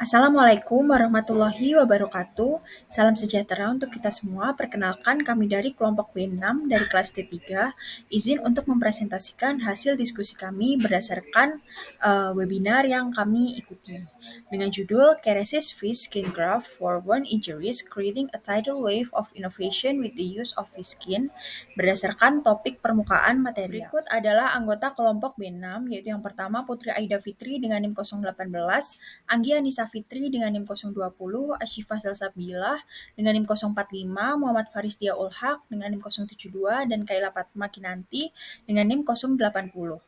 Assalamualaikum warahmatullahi wabarakatuh. Salam sejahtera untuk kita semua. Perkenalkan kami dari kelompok B6 dari kelas T3. Izin untuk mempresentasikan hasil diskusi kami berdasarkan webinar yang kami ikuti. Dengan judul Keresis Fish Skin Graft for Wound Injuries Creating a Tidal Wave of Innovation with the Use of Fish Skin berdasarkan topik permukaan material. Berikut adalah anggota kelompok B6, yaitu yang pertama Putri Aida Fitri dengan NIM 018, Anggi Anissa Fitri dengan NIM 020, Asyifah Salsabilah dengan NIM 045, Muhammad Faris Dia Ulhaq dengan NIM 072, dan Kaila Fatma Kinanti dengan NIM 080.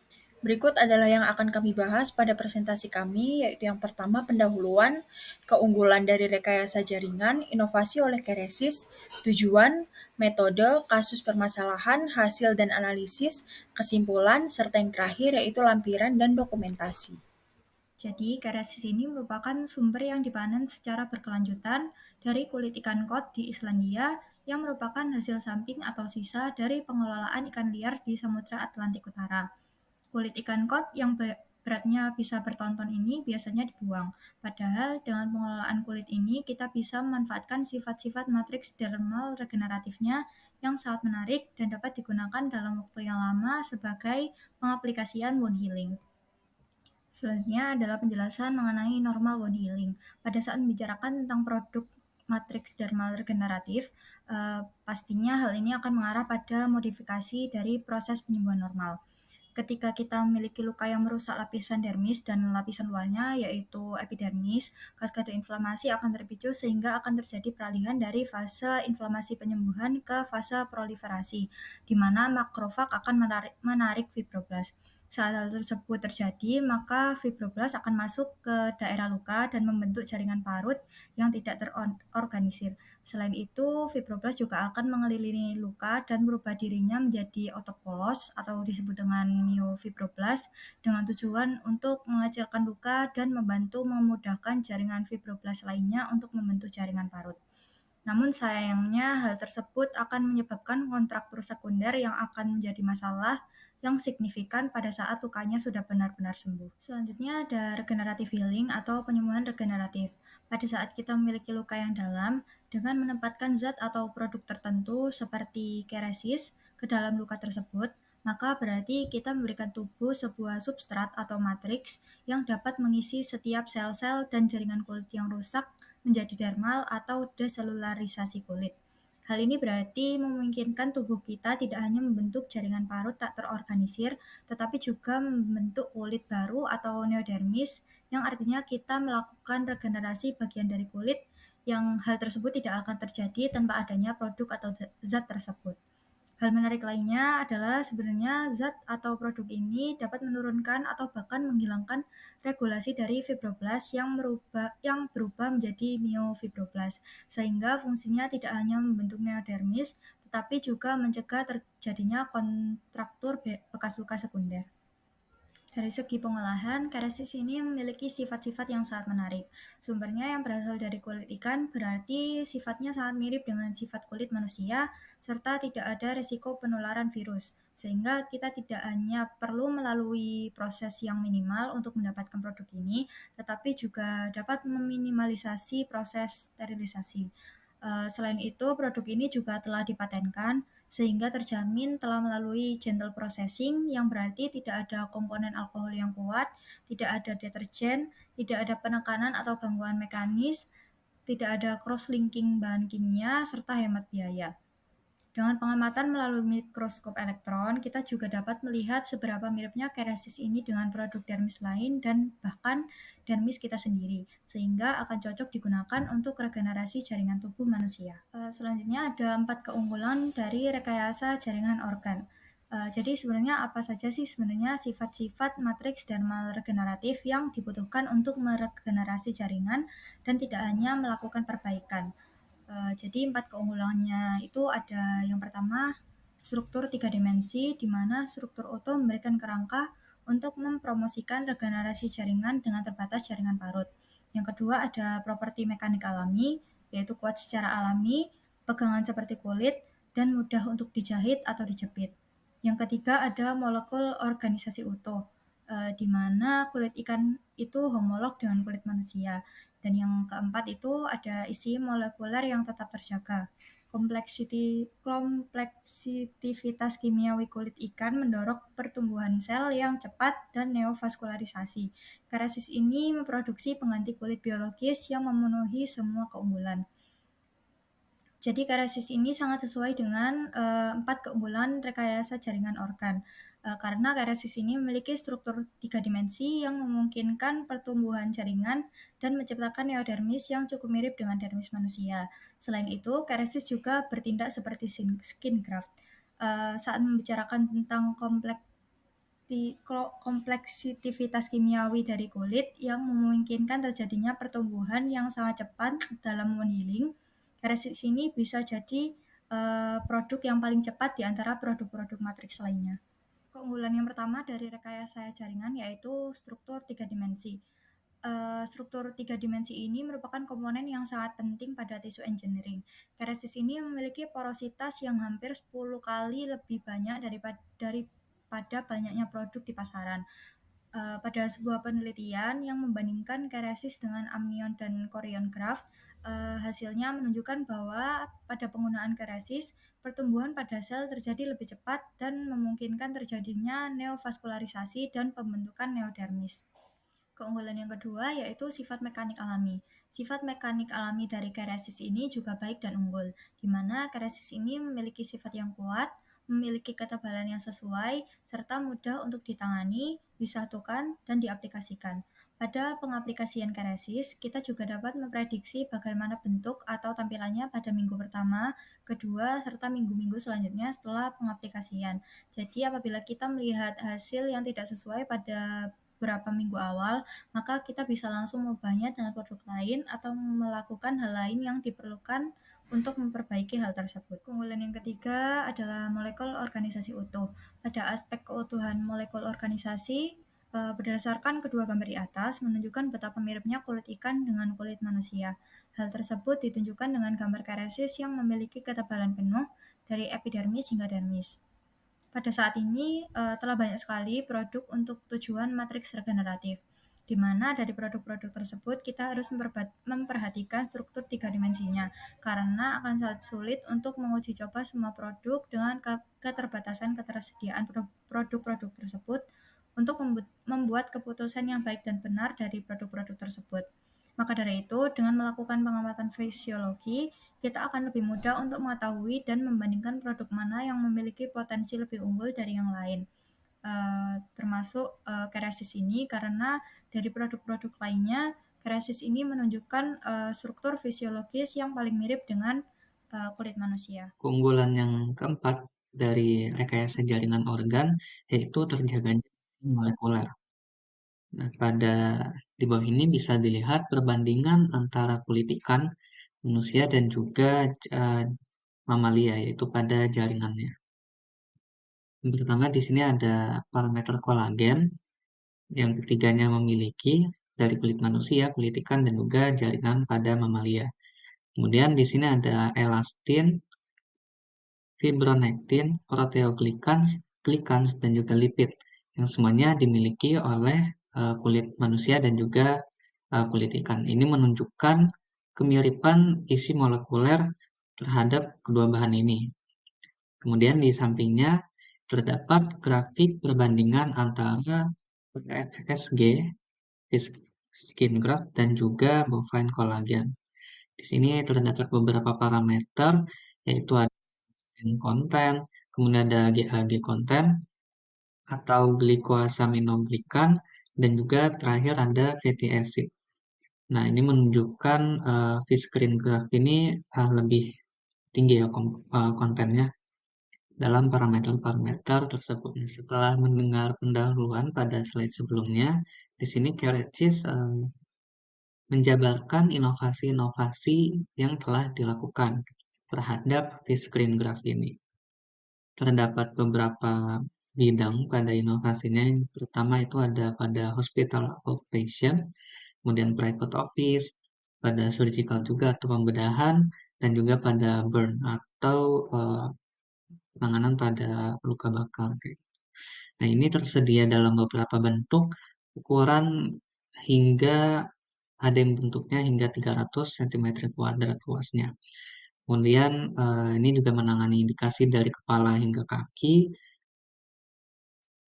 Berikut adalah yang akan kami bahas pada presentasi kami, yaitu yang pertama pendahuluan, keunggulan dari rekayasa jaringan, inovasi oleh Keresis, tujuan, metode, kasus permasalahan, hasil dan analisis, kesimpulan, serta yang terakhir yaitu lampiran dan dokumentasi. Jadi, keresis ini merupakan sumber yang dipanen secara berkelanjutan dari kulit ikan kod di Islandia yang merupakan hasil samping atau sisa dari pengelolaan ikan liar di Samudra Atlantik Utara. Kulit ikan kod yang beratnya bisa bertonton ini biasanya dibuang. Padahal dengan pengelolaan kulit ini kita bisa memanfaatkan sifat-sifat matriks dermal regeneratifnya yang sangat menarik dan dapat digunakan dalam waktu yang lama sebagai pengaplikasian wound healing. Selanjutnya adalah penjelasan mengenai normal wound healing. Pada saat membicarakan tentang produk matriks dermal regeneratif, pastinya hal ini akan mengarah pada modifikasi dari proses penyembuhan normal. Ketika kita memiliki luka yang merusak lapisan dermis dan lapisan luarnya, yaitu epidermis, kaskade inflamasi akan terpicu sehingga akan terjadi peralihan dari fase inflamasi penyembuhan ke fase proliferasi, di mana makrofag akan menarik fibroblast. Saat hal tersebut terjadi, maka fibroblast akan masuk ke daerah luka dan membentuk jaringan parut yang tidak terorganisir. Selain itu, fibroblast juga akan mengelilingi luka dan merubah dirinya menjadi otot polos atau disebut dengan myofibroblast dengan tujuan untuk mengecilkan luka dan membantu memudahkan jaringan fibroblast lainnya untuk membentuk jaringan parut. Namun sayangnya hal tersebut akan menyebabkan kontraktur sekunder yang akan menjadi masalah yang signifikan pada saat lukanya sudah benar-benar sembuh. Selanjutnya ada regenerative healing atau penyembuhan regeneratif. Pada saat kita memiliki luka yang dalam, dengan menempatkan zat atau produk tertentu seperti keresis ke dalam luka tersebut, maka berarti kita memberikan tubuh sebuah substrat atau matriks yang dapat mengisi setiap sel-sel dan jaringan kulit yang rusak menjadi dermal atau deselularisasi kulit. Hal ini berarti memungkinkan tubuh kita tidak hanya membentuk jaringan parut tak terorganisir, tetapi juga membentuk kulit baru atau neodermis, yang artinya kita melakukan regenerasi bagian dari kulit yang hal tersebut tidak akan terjadi tanpa adanya produk atau zat tersebut. Hal menarik lainnya adalah sebenarnya zat atau produk ini dapat menurunkan atau bahkan menghilangkan regulasi dari fibroblast yang berubah menjadi myofibroblast, sehingga fungsinya tidak hanya membentuk neodermis, tetapi juga mencegah terjadinya kontraktur bekas luka sekunder. Dari segi pengolahan, keresis ini memiliki sifat-sifat yang sangat menarik. Sumbernya yang berasal dari kulit ikan berarti sifatnya sangat mirip dengan sifat kulit manusia, serta tidak ada risiko penularan virus, sehingga kita tidak hanya perlu melalui proses yang minimal untuk mendapatkan produk ini, tetapi juga dapat meminimalisasi proses sterilisasi. Selain itu, produk ini juga telah dipatenkan sehingga terjamin telah melalui gentle processing yang berarti tidak ada komponen alkohol yang kuat, tidak ada deterjen, tidak ada penekanan atau gangguan mekanis, tidak ada cross-linking bahan kimia, serta hemat biaya. Dengan pengamatan melalui mikroskop elektron, kita juga dapat melihat seberapa miripnya keresis ini dengan produk dermis lain dan bahkan dermis kita sendiri, sehingga akan cocok digunakan untuk regenerasi jaringan tubuh manusia. Selanjutnya ada 4 keunggulan dari rekayasa jaringan organ. Jadi sebenarnya apa saja sih sebenarnya sifat-sifat matriks dermal regeneratif yang dibutuhkan untuk meregenerasi jaringan dan tidak hanya melakukan perbaikan. Jadi 4 keunggulannya itu ada yang pertama struktur 3 dimensi di mana struktur utuh memberikan kerangka untuk mempromosikan regenerasi jaringan dengan terbatas jaringan parut. Yang kedua ada properti mekanik alami, yaitu kuat secara alami, pegangan seperti kulit, dan mudah untuk dijahit atau dijepit. Yang ketiga ada molekul organisasi utuh. di mana kulit ikan itu homolog dengan kulit manusia. Dan yang keempat itu ada isi molekuler yang tetap terjaga. Kompleksitivitas kimiawi kulit ikan mendorong pertumbuhan sel yang cepat dan neovaskularisasi. Karesis ini memproduksi pengganti kulit biologis yang memenuhi semua keunggulan. Jadi karesis ini sangat sesuai dengan 4 keunggulan rekayasa jaringan organ. Karena karesis ini memiliki struktur 3 dimensi yang memungkinkan pertumbuhan jaringan dan menciptakan neodermis yang cukup mirip dengan dermis manusia. Selain itu, karesis juga bertindak seperti skin graft. Saat membicarakan tentang kompleksitivitas kimiawi dari kulit yang memungkinkan terjadinya pertumbuhan yang sangat cepat dalam wound healing, karesis ini bisa jadi produk yang paling cepat di antara produk-produk matriks lainnya. Keunggulan yang pertama dari rekayasa jaringan yaitu struktur 3 dimensi. Struktur 3 dimensi ini merupakan komponen yang sangat penting pada tisu engineering. Karesis ini memiliki porositas yang hampir 10 kali lebih banyak daripada banyaknya produk di pasaran. Pada sebuah penelitian yang membandingkan karesis dengan amnion dan chorion graft, hasilnya menunjukkan bahwa pada penggunaan karesis, pertumbuhan pada sel terjadi lebih cepat dan memungkinkan terjadinya neovaskularisasi dan pembentukan neodermis. Keunggulan yang kedua yaitu sifat mekanik alami. Sifat mekanik alami dari karesis ini juga baik dan unggul, di mana karesis ini memiliki sifat yang kuat, memiliki ketebalan yang sesuai, serta mudah untuk ditangani, disatukan, dan diaplikasikan. Pada pengaplikasian karesis, kita juga dapat memprediksi bagaimana bentuk atau tampilannya pada minggu pertama, kedua, serta minggu-minggu selanjutnya setelah pengaplikasian. Jadi apabila kita melihat hasil yang tidak sesuai pada beberapa minggu awal, maka kita bisa langsung mengubahnya dengan produk lain atau melakukan hal lain yang diperlukan untuk memperbaiki hal tersebut. Keunggulan yang ketiga adalah molekul organisasi utuh. Pada aspek keutuhan molekul organisasi, berdasarkan kedua gambar di atas menunjukkan betapa miripnya kulit ikan dengan kulit manusia. Hal tersebut ditunjukkan dengan gambar karesis yang memiliki ketebalan penuh dari epidermis hingga dermis. Pada saat ini telah banyak sekali produk untuk tujuan matriks regeneratif, di mana dari produk-produk tersebut kita harus memperhatikan struktur 3 dimensinya, karena akan sangat sulit untuk menguji coba semua produk dengan keterbatasan ketersediaan produk-produk tersebut untuk membuat keputusan yang baik dan benar dari produk-produk tersebut. Maka dari itu, dengan melakukan pengamatan fisiologi, kita akan lebih mudah untuk mengetahui dan membandingkan produk mana yang memiliki potensi lebih unggul dari yang lain. Termasuk keresis ini, karena dari produk-produk lainnya, keresis ini menunjukkan struktur fisiologis yang paling mirip dengan kulit manusia. Keunggulan yang keempat dari rekayasa jaringan organ yaitu terjaganya molekuler. Nah, di bawah ini bisa dilihat perbandingan antara kulit ikan, manusia, dan juga mamalia, yaitu pada jaringannya. Yang pertama di sini ada parameter kolagen, yang ketiganya memiliki dari kulit manusia, kulit ikan, dan juga jaringan pada mamalia. Kemudian di sini ada elastin, fibronektin, proteoglikans, dan juga lipid, yang semuanya dimiliki oleh kulit manusia dan juga kulit ikan. Ini menunjukkan kemiripan isi molekuler terhadap kedua bahan ini. Kemudian di sampingnya terdapat grafik perbandingan antara FSG, skin graft, dan juga bovine collagen. Di sini terdapat beberapa parameter, yaitu ada konten, kemudian ada GAG konten atau glikoasaminoglikan, dan juga terakhir ada fatty acid. Nah, ini menunjukkan V-screen graph ini lebih tinggi ya kontennya dalam parameter-parameter tersebut. Nah, setelah mendengar pendahuluan pada slide sebelumnya, di sini Kerecis menjabarkan inovasi-inovasi yang telah dilakukan terhadap V-screen graph ini. Terdapat beberapa bidang pada inovasinya. Yang pertama itu ada pada hospital outpatient, kemudian private office, pada surgical juga atau pembedahan, dan juga pada burn atau penanganan pada luka bakar. Nah, ini tersedia dalam beberapa bentuk, ukuran hingga ada yang bentuknya hingga 300 cm² luasnya. Kemudian ini juga menangani indikasi dari kepala hingga kaki.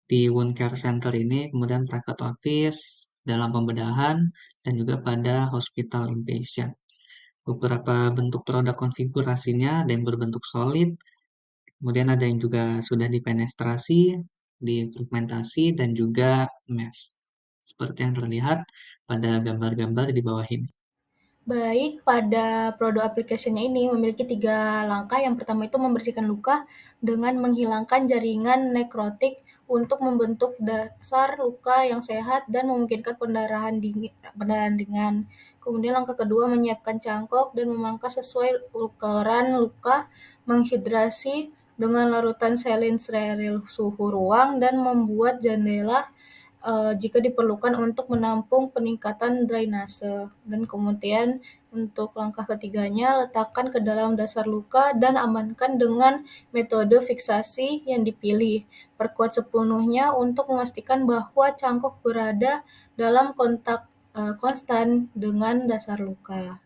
Di wound care center ini kemudian private office, dalam pembedahan, dan juga pada hospital inpatient. Beberapa bentuk produk konfigurasinya ada yang berbentuk solid, kemudian ada yang juga sudah dipenetrasi, dipigmentasi, dan juga mesh. Seperti yang terlihat pada gambar-gambar di bawah ini. Baik, pada produk aplikasinya ini memiliki 3 langkah. Yang pertama itu membersihkan luka dengan menghilangkan jaringan nekrotik untuk membentuk dasar luka yang sehat dan memungkinkan pendarahan ringan. Kemudian langkah kedua menyiapkan cangkok dan memangkas sesuai ukuran luka, menghidrasi dengan larutan salin steril suhu ruang, dan membuat jendela jika diperlukan untuk menampung peningkatan drainase. Dan kemudian untuk langkah ketiganya, letakkan ke dalam dasar luka dan amankan dengan metode fiksasi yang dipilih. Perkuat sepenuhnya untuk memastikan bahwa cangkok berada dalam kontak konstan dengan dasar luka.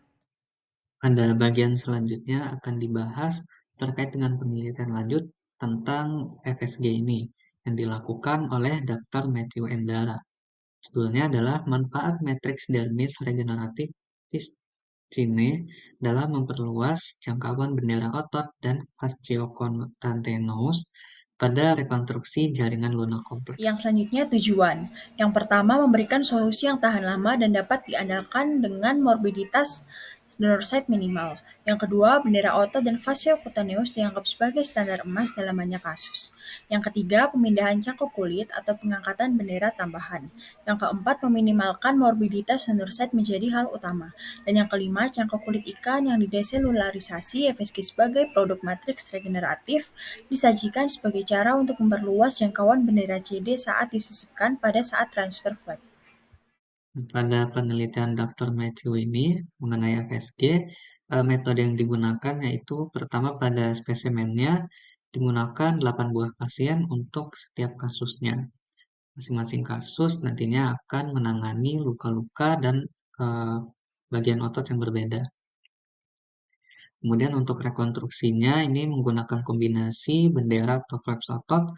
Pada bagian selanjutnya akan dibahas terkait dengan penelitian lanjut tentang FSG ini yang dilakukan oleh Dr. Matthew Endara. Judulnya adalah manfaat matriks dermis regeneratif Cine dalam memperluas jangkauan bendera otot dan fasciocontantenous pada rekonstruksi jaringan lunak kompleks. Yang selanjutnya tujuan. Yang pertama memberikan solusi yang tahan lama dan dapat diandalkan dengan morbiditas donor site minimal. Yang kedua, bendera otot dan fasciocutaneous dianggap sebagai standar emas dalam banyak kasus. Yang ketiga, pemindahan cangkok kulit atau pengangkatan bendera tambahan. Yang keempat, meminimalkan morbiditas donor site menjadi hal utama. Dan yang kelima, cangkok kulit ikan yang dideselularisasi FSG sebagai produk matriks regeneratif disajikan sebagai cara untuk memperluas jangkauan bendera CD saat disisipkan pada saat transfer flap. Pada penelitian Dr. Matthew ini mengenai FSG, metode yang digunakan yaitu pertama pada spesimennya digunakan 8 buah pasien untuk setiap kasusnya. Masing-masing kasus nantinya akan menangani luka-luka dan bagian otot yang berbeda. Kemudian untuk rekonstruksinya ini menggunakan kombinasi bendera atau flaps otot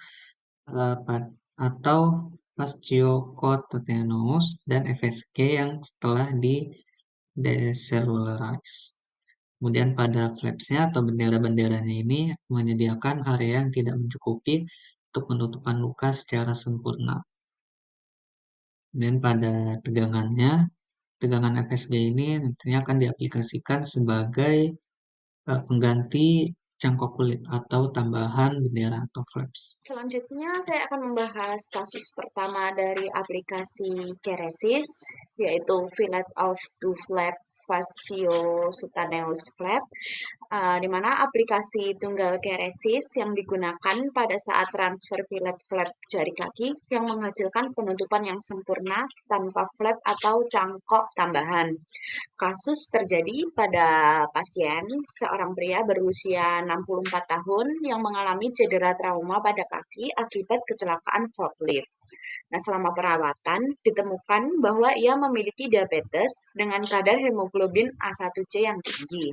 atau fasciocutanous dan FSG yang setelah di decellularize. Kemudian pada flapsnya atau bendera-benderanya ini menyediakan area yang tidak mencukupi untuk penutupan luka secara sempurna. Dan pada tegangan FSG ini nantinya akan diaplikasikan sebagai pengganti cangkok kulit atau tambahan bendera atau flaps. Selanjutnya saya akan membahas kasus pertama dari aplikasi Keresis, yaitu Fillet of Two Flap Fasciocutaneous Flap, di mana aplikasi tunggal Keresis yang digunakan pada saat transfer fillet flap jari kaki yang menghasilkan penutupan yang sempurna tanpa flap atau cangkok tambahan. Kasus terjadi pada pasien seorang pria berusia 64 tahun yang mengalami cedera trauma pada kaki akibat kecelakaan forklift. Nah, selama perawatan ditemukan bahwa ia memiliki diabetes dengan kadar hemoglobin A1C yang tinggi.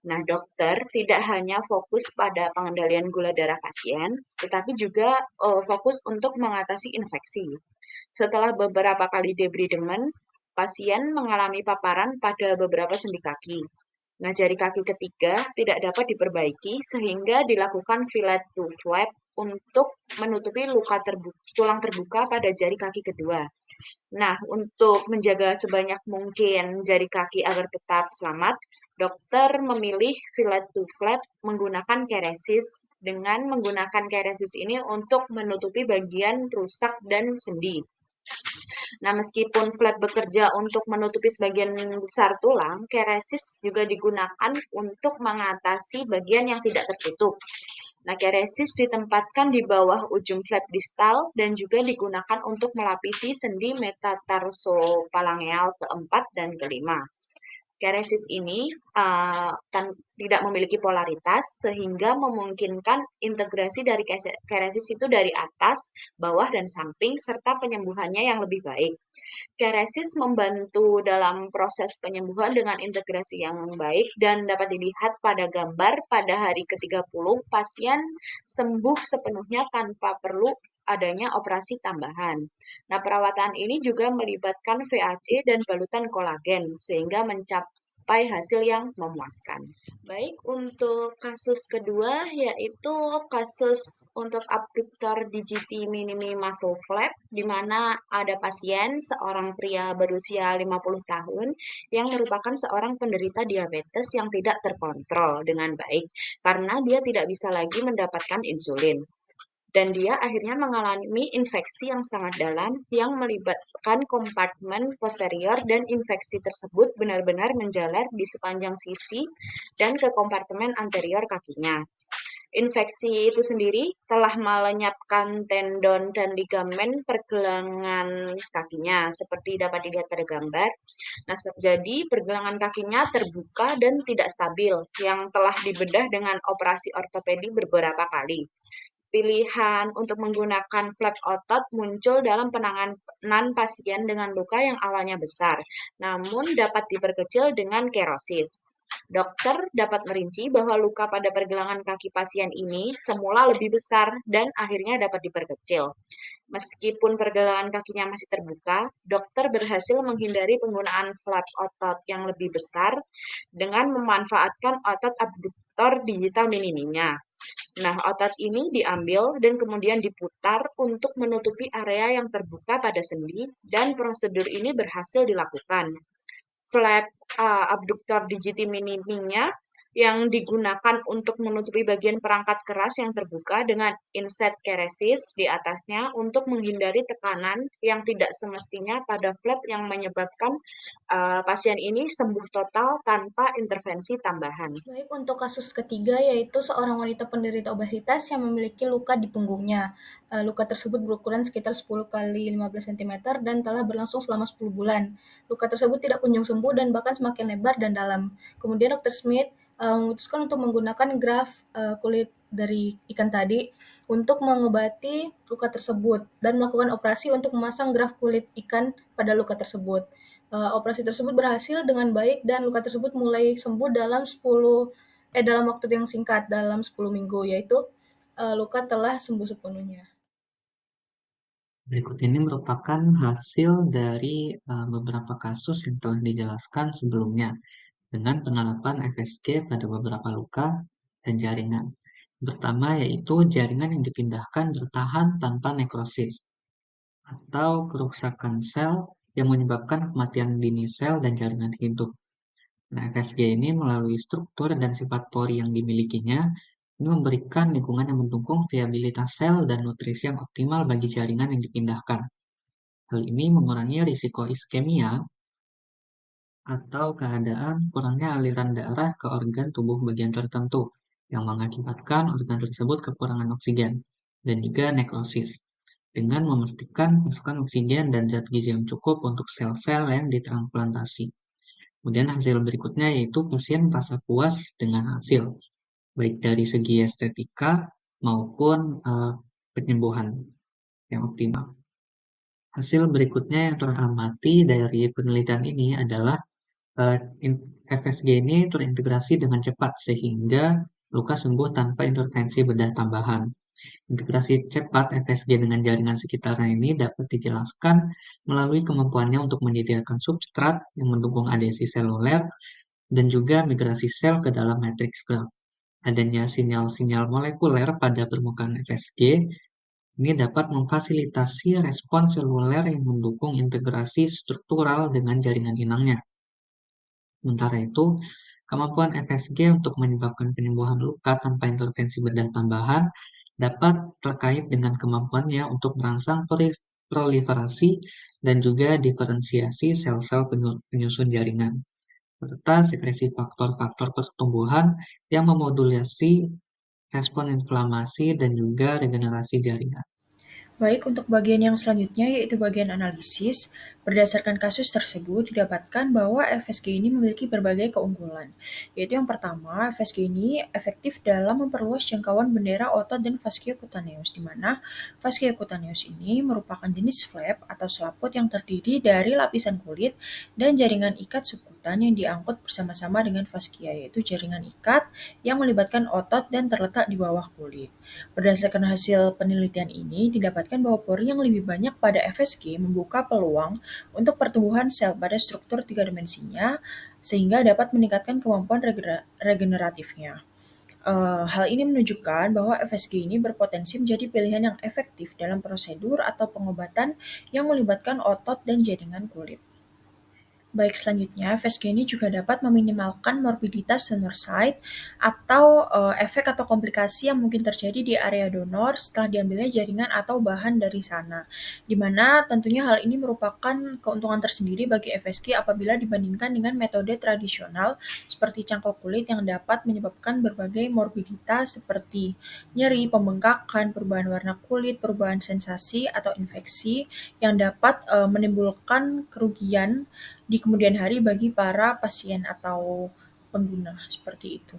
Nah, dokter tidak hanya fokus pada pengendalian gula darah pasien, tetapi juga fokus untuk mengatasi infeksi. Setelah beberapa kali debridement, pasien mengalami paparan pada beberapa sendi kaki. Nah, jari kaki ketiga tidak dapat diperbaiki sehingga dilakukan fillet to flap untuk menutupi luka tulang terbuka pada jari kaki kedua. Nah, untuk menjaga sebanyak mungkin jari kaki agar tetap selamat, dokter memilih fillet to flap menggunakan keresis dengan menggunakan keresis ini untuk menutupi bagian rusak dan sendi. Nah, meskipun flap bekerja untuk menutupi sebagian besar tulang, keresis juga digunakan untuk mengatasi bagian yang tidak tertutup. Nah, keresis ditempatkan di bawah ujung flap distal dan juga digunakan untuk melapisi sendi metatarsophalangeal keempat dan kelima. Keresis ini tidak memiliki polaritas sehingga memungkinkan integrasi dari keresis itu dari atas, bawah, dan samping serta penyembuhannya yang lebih baik. Keresis membantu dalam proses penyembuhan dengan integrasi yang baik dan dapat dilihat pada gambar pada hari ke-30 pasien sembuh sepenuhnya tanpa perlu adanya operasi tambahan. Nah, perawatan ini juga melibatkan VAC dan balutan kolagen sehingga mencapai hasil yang memuaskan. Baik, untuk kasus kedua yaitu kasus untuk abduktor digiti minimi muscle flap, di mana ada pasien seorang pria berusia 50 tahun yang merupakan seorang penderita diabetes yang tidak terkontrol dengan baik karena dia tidak bisa lagi mendapatkan insulin. Dan dia akhirnya mengalami infeksi yang sangat dalam yang melibatkan kompartemen posterior dan infeksi tersebut benar-benar menjalar di sepanjang sisi dan ke kompartemen anterior kakinya. Infeksi itu sendiri telah melenyapkan tendon dan ligamen pergelangan kakinya, seperti dapat dilihat pada gambar. Nah, jadi pergelangan kakinya terbuka dan tidak stabil, yang telah dibedah dengan operasi ortopedi beberapa kali. Pilihan untuk menggunakan flap otot muncul dalam penanganan pasien dengan luka yang awalnya besar, namun dapat diperkecil dengan kerosis. Dokter dapat merinci bahwa luka pada pergelangan kaki pasien ini semula lebih besar dan akhirnya dapat diperkecil. Meskipun pergelangan kakinya masih terbuka, dokter berhasil menghindari penggunaan flap otot yang lebih besar dengan memanfaatkan otot abduktor digital miniminya. Nah, otot ini diambil dan kemudian diputar untuk menutupi area yang terbuka pada sendi dan prosedur ini berhasil dilakukan. Flap abduktor digiti miniminya yang digunakan untuk menutupi bagian perangkat keras yang terbuka dengan inset keresis di atasnya untuk menghindari tekanan yang tidak semestinya pada flap yang menyebabkan pasien ini sembuh total tanpa intervensi tambahan. Baik, untuk kasus ketiga yaitu seorang wanita penderita obesitas yang memiliki luka di punggungnya. Luka tersebut berukuran sekitar 10 kali 15 cm dan telah berlangsung selama 10 bulan. Luka tersebut tidak kunjung sembuh dan bahkan semakin lebar dan dalam. Kemudian Dr. Smith memutuskan untuk menggunakan graf kulit dari ikan tadi untuk mengobati luka tersebut dan melakukan operasi untuk memasang graf kulit ikan pada luka tersebut. Operasi tersebut berhasil dengan baik dan luka tersebut mulai sembuh dalam waktu yang singkat, dalam 10 minggu, yaitu luka telah sembuh sepenuhnya. Berikut ini merupakan hasil dari beberapa kasus yang telah dijelaskan sebelumnya dengan penerapan FSG pada beberapa luka dan jaringan. Pertama yaitu jaringan yang dipindahkan bertahan tanpa nekrosis atau kerusakan sel yang menyebabkan kematian dini sel dan jaringan hidup. Nah, FSG ini melalui struktur dan sifat pori yang dimilikinya, ini memberikan lingkungan yang mendukung viabilitas sel dan nutrisi yang optimal bagi jaringan yang dipindahkan. Hal ini mengurangi risiko iskemia atau keadaan kurangnya aliran darah ke organ tubuh bagian tertentu yang mengakibatkan organ tersebut kekurangan oksigen dan juga nekrosis dengan memastikan pasokan oksigen dan zat gizi yang cukup untuk sel-sel yang ditransplantasi. Kemudian hasil berikutnya yaitu pasien merasa puas dengan hasil, baik dari segi estetika maupun penyembuhan yang optimal. Hasil berikutnya yang teramati dari penelitian ini adalah FSG ini terintegrasi dengan cepat sehingga luka sembuh tanpa intervensi bedah tambahan. Integrasi cepat FSG dengan jaringan sekitarnya ini dapat dijelaskan melalui kemampuannya untuk menyediakan substrat yang mendukung adhesi seluler dan juga migrasi sel ke dalam matriks graf. Adanya sinyal-sinyal molekuler pada permukaan FSG ini dapat memfasilitasi respon seluler yang mendukung integrasi struktural dengan jaringan inangnya. Sementara itu, kemampuan FSG untuk menyebabkan penyembuhan luka tanpa intervensi bedah tambahan dapat terkait dengan kemampuannya untuk merangsang proliferasi dan juga diferensiasi sel-sel penyusun jaringan, serta sekresi faktor-faktor pertumbuhan yang memodulasi respon inflamasi dan juga regenerasi jaringan. Baik, untuk bagian yang selanjutnya yaitu bagian analisis. Berdasarkan kasus tersebut, didapatkan bahwa FSG ini memiliki berbagai keunggulan, yaitu yang pertama, FSG ini efektif dalam memperluas jangkauan bendera otot dan fasciocutaneus, di mana fasciocutaneus ini merupakan jenis flap atau selaput yang terdiri dari lapisan kulit dan jaringan ikat subkutan yang diangkut bersama-sama dengan fascia, yaitu jaringan ikat yang melibatkan otot dan terletak di bawah kulit. Berdasarkan hasil penelitian ini, didapatkan bahwa pori yang lebih banyak pada FSG membuka peluang untuk pertumbuhan sel pada struktur tiga dimensinya, sehingga dapat meningkatkan kemampuan regeneratifnya. Hal ini menunjukkan bahwa FSG ini berpotensi menjadi pilihan yang efektif dalam prosedur atau pengobatan yang melibatkan otot dan jaringan kulit. Baik, selanjutnya, FSG ini juga dapat meminimalkan morbiditas donor site atau efek atau komplikasi yang mungkin terjadi di area donor setelah diambilnya jaringan atau bahan dari sana. Di mana tentunya hal ini merupakan keuntungan tersendiri bagi FSG apabila dibandingkan dengan metode tradisional seperti cangkok kulit yang dapat menyebabkan berbagai morbiditas seperti nyeri, pembengkakan, perubahan warna kulit, perubahan sensasi, atau infeksi yang dapat menimbulkan kerugian di kemudian hari bagi para pasien atau pengguna, seperti itu.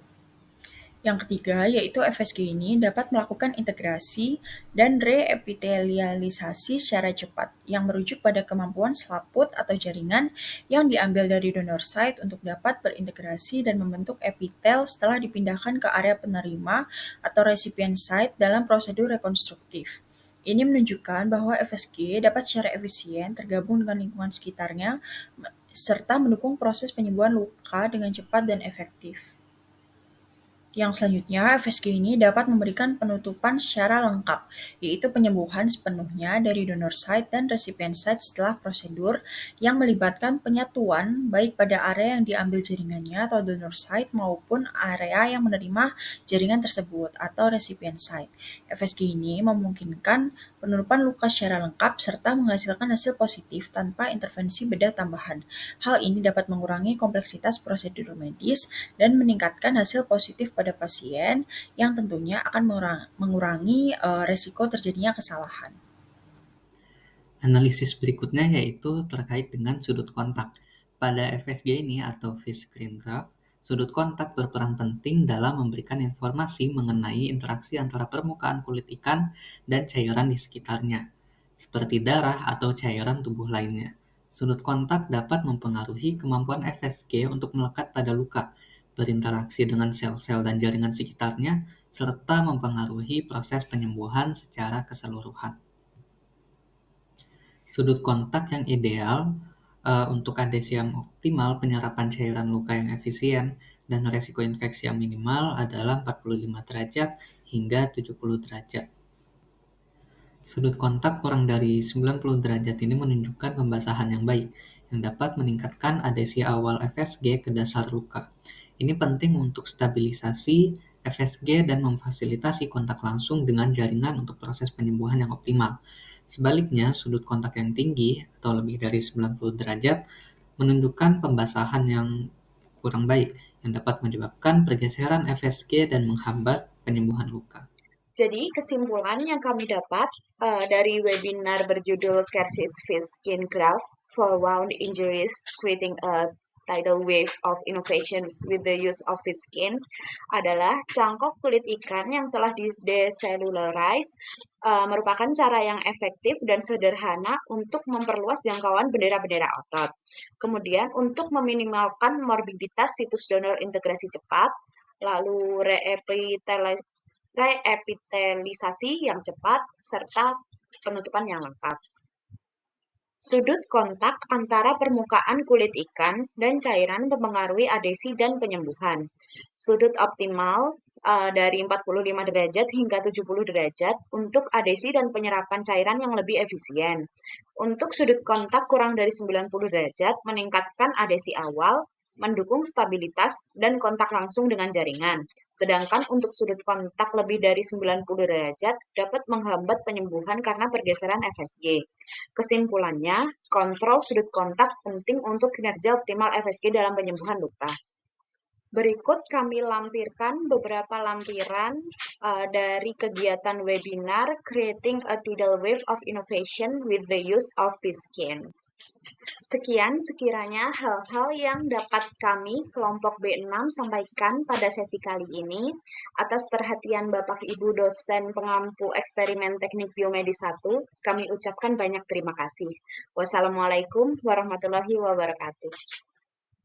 Yang ketiga, yaitu FSG ini dapat melakukan integrasi dan reepitelialisasi secara cepat, yang merujuk pada kemampuan selaput atau jaringan yang diambil dari donor site untuk dapat berintegrasi dan membentuk epitel setelah dipindahkan ke area penerima atau recipient site dalam prosedur rekonstruktif. Ini menunjukkan bahwa FSG dapat secara efisien tergabung dengan lingkungan sekitarnya serta mendukung proses penyembuhan luka dengan cepat dan efektif. Yang selanjutnya, FSG ini dapat memberikan penutupan secara lengkap, yaitu penyembuhan sepenuhnya dari donor site dan recipient site setelah prosedur yang melibatkan penyatuan baik pada area yang diambil jaringannya atau donor site maupun area yang menerima jaringan tersebut atau recipient site. FSG ini memungkinkan penutupan luka secara lengkap serta menghasilkan hasil positif tanpa intervensi bedah tambahan. Hal ini dapat mengurangi kompleksitas prosedur medis dan meningkatkan hasil positif pada pasien yang tentunya akan mengurangi resiko terjadinya kesalahan. Analisis berikutnya yaitu terkait dengan sudut kontak. Pada FSG ini atau fish screen graph, sudut kontak berperan penting dalam memberikan informasi mengenai interaksi antara permukaan kulit ikan dan cairan di sekitarnya, seperti darah atau cairan tubuh lainnya. Sudut kontak dapat mempengaruhi kemampuan FSG untuk melekat pada luka, berinteraksi dengan sel-sel dan jaringan sekitarnya, serta mempengaruhi proses penyembuhan secara keseluruhan. Sudut kontak yang ideal untuk adhesi yang optimal, penyerapan cairan luka yang efisien, dan resiko infeksi yang minimal adalah 45 derajat hingga 70 derajat. Sudut kontak kurang dari 90 derajat ini menunjukkan pembasahan yang baik, yang dapat meningkatkan adhesi awal FSG ke dasar luka. Ini penting untuk stabilisasi FSG dan memfasilitasi kontak langsung dengan jaringan untuk proses penyembuhan yang optimal. Sebaliknya, sudut kontak yang tinggi atau lebih dari 90 derajat menunjukkan pembasahan yang kurang baik yang dapat menyebabkan pergeseran FSG dan menghambat penyembuhan luka. Jadi kesimpulan yang kami dapat dari webinar berjudul Kersis Fish Skin Graft for Wound Injuries Creating a Tidal Wave of Innovations with the Use of Fish Skin adalah cangkok kulit ikan yang telah di-decellularize merupakan cara yang efektif dan sederhana untuk memperluas jangkauan bendera-bendera otot. Kemudian untuk meminimalkan morbiditas situs donor integrasi cepat, lalu reepitelisasi yang cepat, serta penutupan yang lengkap. Sudut kontak antara permukaan kulit ikan dan cairan mempengaruhi adhesi dan penyembuhan. Sudut optimal dari 45 derajat hingga 70 derajat untuk adhesi dan penyerapan cairan yang lebih efisien. Untuk sudut kontak kurang dari 90 derajat, meningkatkan adhesi awal, mendukung stabilitas dan kontak langsung dengan jaringan. Sedangkan untuk sudut kontak lebih dari 90 derajat dapat menghambat penyembuhan karena pergeseran FSG. Kesimpulannya, kontrol sudut kontak penting untuk kinerja optimal FSG dalam penyembuhan luka. Berikut kami lampirkan beberapa lampiran dari kegiatan webinar Creating a Tidal Wave of Innovation with the Use of Fish Skin. Sekian sekiranya hal-hal yang dapat kami kelompok B6 sampaikan pada sesi kali ini. Atas perhatian Bapak Ibu dosen pengampu eksperimen teknik biomedis 1, kami ucapkan banyak terima kasih. Wassalamualaikum warahmatullahi wabarakatuh.